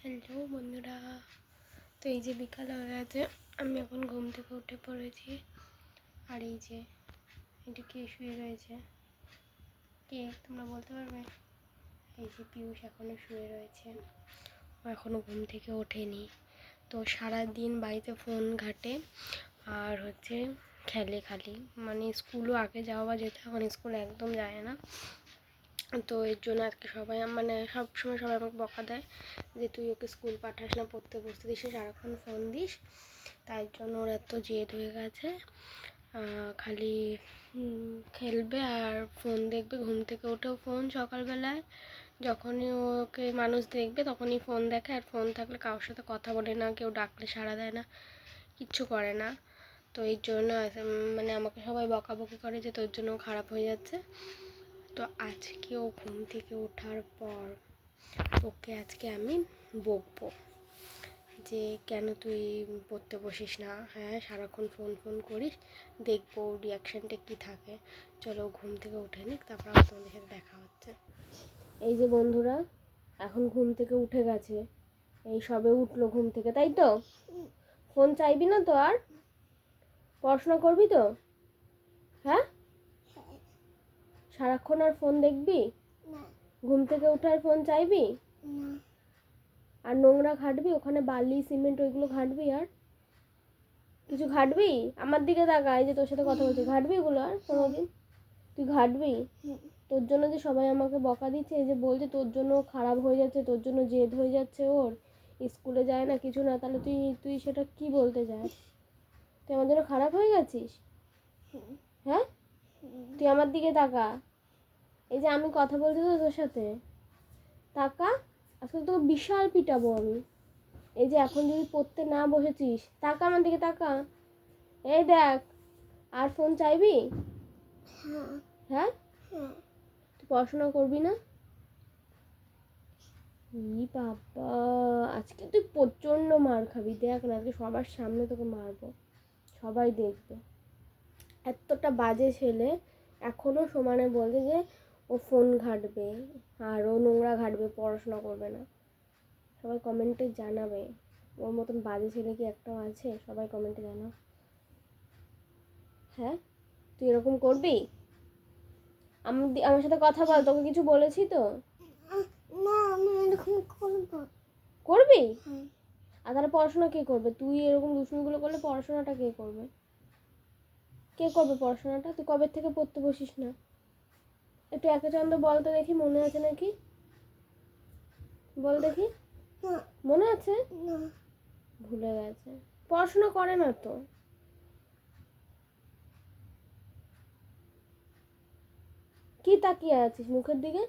Hello বন্ধুরা, তো এই যে বিকাল হয়ে গেছে, আমি এখন ঘুম থেকে উঠে পড়েছি। আর এই যে এটা কে শুয়ে রয়েছে, কে তোমরা বলতে পারবে? এই যে পিয়ুষ এখনও শুয়ে রয়েছে, ও এখনও ঘুম থেকে ওঠেনি। তো সারাদিন বাড়িতে ফোন ঘাটে আর খেলে খালি, মানে স্কুলও আগে যাওয়া বা যেতে, এখন স্কুল একদম যায় না। তো এর জন্য আজকে সবাই মানে সবসময় সবাই আমাকে বকা দেয় যে তুই ওকে স্কুল পাঠাস না, পড়তে বসতে দিস, সারাক্ষণ ফোন দিস। তাই জন্য ওর এত জেদ হয়ে গেছে, খালি খেলবে আর ফোন দেখবে। ঘুম থেকে উঠেও ফোন, সকালবেলায় যখনই ওকে মানুষ দেখবে তখনই ফোন দেখে। আর ফোন থাকলে কারোর সাথে কথা বলে না, কেউ ডাকলে সাড়া দেয় না, কিচ্ছু করে না। তো এই জন্য মানে আমাকে সবাই বকাবকি করে যে তোর জন্য খারাপ হয়ে যাচ্ছে। তো আজকেও ঘুম থেকে ওঠার পর ওকে আজকে আমি বকবো যে কেন তুই পড়তে বসিস না, হ্যাঁ সারাক্ষণ ফোন ফোন করিস, দেখবো রিয়াকশানটা কী থাকে। চলো ঘুম থেকে উঠে নিক, তারপর আমার তোমাদের সাথে দেখা হচ্ছে। এই যে বন্ধুরা, এখন ঘুম থেকে উঠে গেছে, এই সবে উঠলো ঘুম থেকে, তাই তো? ফোন চাইবি না তো? আর পড়াশোনা করবি তো? হ্যাঁ, সারাক্ষণ আর ফোন দেখবি? ঘুম থেকে উঠে আর ফোন চাইবি? আর নোংরা ঘাটবি, ওখানে বালি সিমেন্ট ওইগুলো ঘাটবি? আর কিছু ঘাটবি? আমার দিকে তাকা, এই যে তোর সাথে কথা বলছি, ঘাটবি এগুলো আর কোনোদিন? তুই ঘাটবি? তোর জন্য যে সবাই আমাকে বকা দিচ্ছে, এই যে বলছে তোর জন্য খারাপ হয়ে যাচ্ছে, তোর জন্য জেদ হয়ে যাচ্ছে ওর, স্কুলে যায় না কিছু না, তাহলে তুই তুই সেটা কি বলতে চাস? তুই আমার জন্য খারাপ হয়ে গেছিস? হ্যাঁ, তুই আমার দিকে তাকা, এই যে আমি কথা বলছি তো তোর সাথে, তাকা, আজকে তোকে বিশাল পিটাবো আমি। এই যে এখন যদি পড়তে না বসেছিস, তাকা আমার দিকে তাকা, এই দেখ, আর ফোন চাইবি? হ্যাঁ, তুই পড়াশোনা করবি না? ই বাবা, আজকে তুই প্রচণ্ড মার খাবি, দেখ না, আজকে সবার সামনে তোকে মারবো, সবাই দেখবে। এতটা বাজে ছেলে এখনও সমানে বলছে যে ও ফোন ঘাটবে আর ও নোংরা ঘাটবে, পড়াশোনা করবে না। সবাই কমেন্টে জানাবে ওর মতন বাজে ছেলে কি একটাও আছে, সবাই কমেন্টে জানাও। হ্যাঁ, তুই এরকম করবি? আমার সাথে কথা বল, তোকে কিছু বলেছি তো? না, আমি এরকম করবো। করবি? আর তাহলে পড়াশোনা কে করবে? তুই এরকম দুষ্টুমিগুলো করলে পড়াশোনাটা কে করবে? কে করবে পড়াশোনাটা? তুই কবে থেকে পড়তে বসিস না? একটু একে চন্দ্র বল তো দেখি, মনে আছে নাকি? বল দেখি, মনে আছে? ভুলে গেছে, পড়াশোনা করে না তো। কি তাকিয়ে আছিস মুখের দিকে?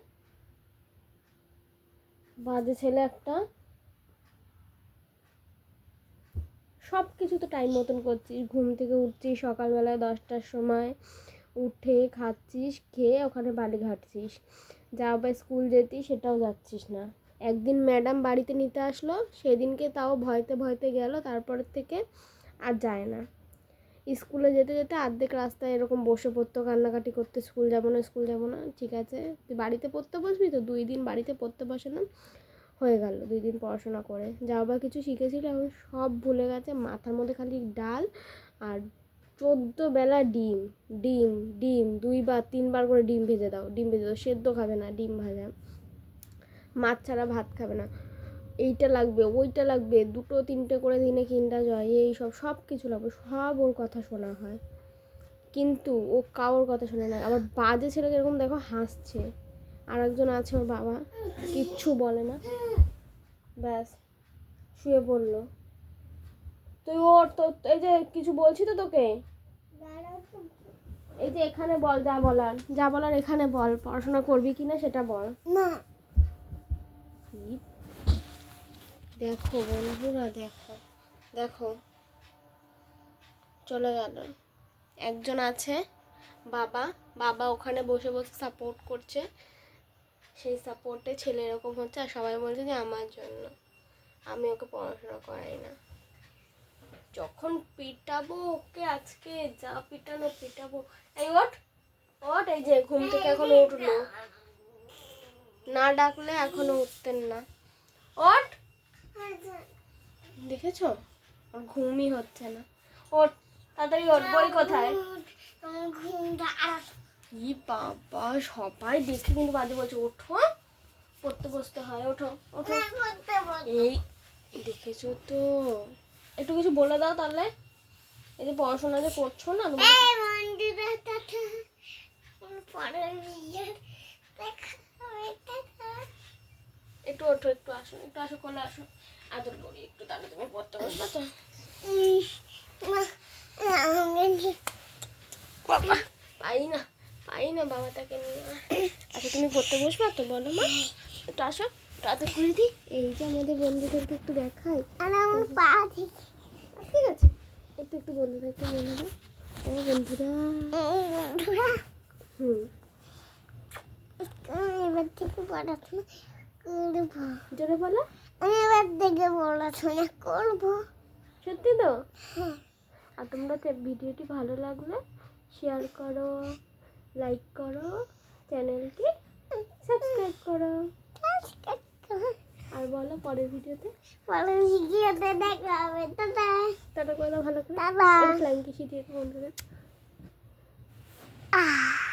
বাজে ছেলে একটা। সব কিছু তো টাইম মতন করছিস, ঘুম থেকে উঠছিস সকালবেলায় 10টার সময়, উঠে খাচ্ছিস, খেয়ে ওখানে বালি ঘাটছিস, যা বা স্কুল যেতি সেটাও যাচ্ছিস না। একদিন ম্যাডাম বাড়িতে নিতে আসলো, সেদিনকে তাও ভয়তে ভয়তে গেল, তারপরের থেকে আর যায় না। স্কুলে যেতে যেতে অর্ধেক রাস্তায় এরকম বসে পড়তো, কান্নাকাটি করতে, স্কুল যাবো না স্কুল যাবো না। ঠিক আছে, তুই বাড়িতে পড়তে বসবি তো? 2 দিন বাড়িতে পড়তে বসালাম, হয়ে গেল 2 দিন পড়াশোনা করে, যা বা কিছু শিখেছিল এখন সব ভুলে গেছে, মাথার মধ্যে খালি ডাল আর 14 বেলা ডিম ডিম ডিম 2 বার 3 বার করে ডিম ভেজে দাও, ডিম ভেজে দাও, সেদ্ধ খাবে না, ডিম ভাজা, মাছ ছাড়া ভাত খাবে না, এইটা লাগবে ওইটা লাগবে, 2-3টে করে দিনে কিন্ডার জয়, এই সব সব কিছু লাগবে, সব ওর কথা শোনা হয়, কিন্তু ও কারোর কথা শোনে না। আবার বাজে ছেলেকে এরকম দেখো হাসছে, আর একজন আছে ওর বাবা, কিচ্ছু বলে না, ব্যাস শুয়ে পড়লো। তুই ওর তো এই যে কিছু বলছি তো তোকে, এই যে এখানে বল, যা বলার এখানে বল, পড়াশোনা করবি কিনা সেটা বল। না, দেখো বন্ধুরা, দেখো দেখো, চলে গেল। একজন আছে বাবা, বাবা ওখানে বসে বসে সাপোর্ট করছে, সেই সাপোর্টে ছেলে এরকম হচ্ছে, আর সবাই বলছে যে আমার জন্য, আমি ওকে পড়াশোনা করাই না। যখন পিটাবো ওকে আজকে, যা পিটানো পিটাবো। এই ওঠ ওঠ, এই যে ঘুম থেকে এখনো উঠলো না, ডাকলে এখনো উঠতেন না, ওঠ। দেখেছো? ওর ঘুমই হচ্ছে না। ওর তাড়াতাড়ি ওর বই কোথায়? আমার ঘুমটা আর ই বাবা, সবাই দেখে কিন্তু বাজে বলছে। ওঠো, পড়তে বসতে হয়, ওঠো ওঠো। করতে বল। এই দেখেছো তো, একটু কিছু বলে দাও তাহলে। এই যে পড়াশোনা যে করছো না তুমি। এই মন্দিরে তাতে পরে নিয়ে দেখা একটু ওঠো, একটু আসো, একটু আসো, কোলে আসো, আদর করি একটু, তাহলে তুমি পড়তে বসবে তো। বাবা, পাই না বাবাটাকে নিয়ে। আচ্ছা তুমি পড়তে বসবে তো, বলো মা। একটু আসো, একটু করে দিই। এই যে আমাদের বন্ধুদেরকে একটু দেখাই। আর আমার পা দেখি। ঠিক আছে, একটু একটু বন্ধুদেরকে বলে দাও। ও বন্ধুরা, বন্ধুরা হুম, আমি এবার থেকে পড়াশোনা করবো। জোরে বলো। আমি এবার থেকে পড়াশোনা করবো। সত্যি তো? হ্যাঁ। আর তোমরা ভিডিওটি ভালো লাগলে শেয়ার করো, লাইক করো, চ্যানেলটি সাবস্ক্রাইব করো। আর বলো পরের ভিডিওতে পরের ভিডিওতে দেখা হবে। টাটা। টাটা করে দাও ভালো করে। টাটা। ফ্লাইং কিসি দিয়ে বন্ধুদের। আহ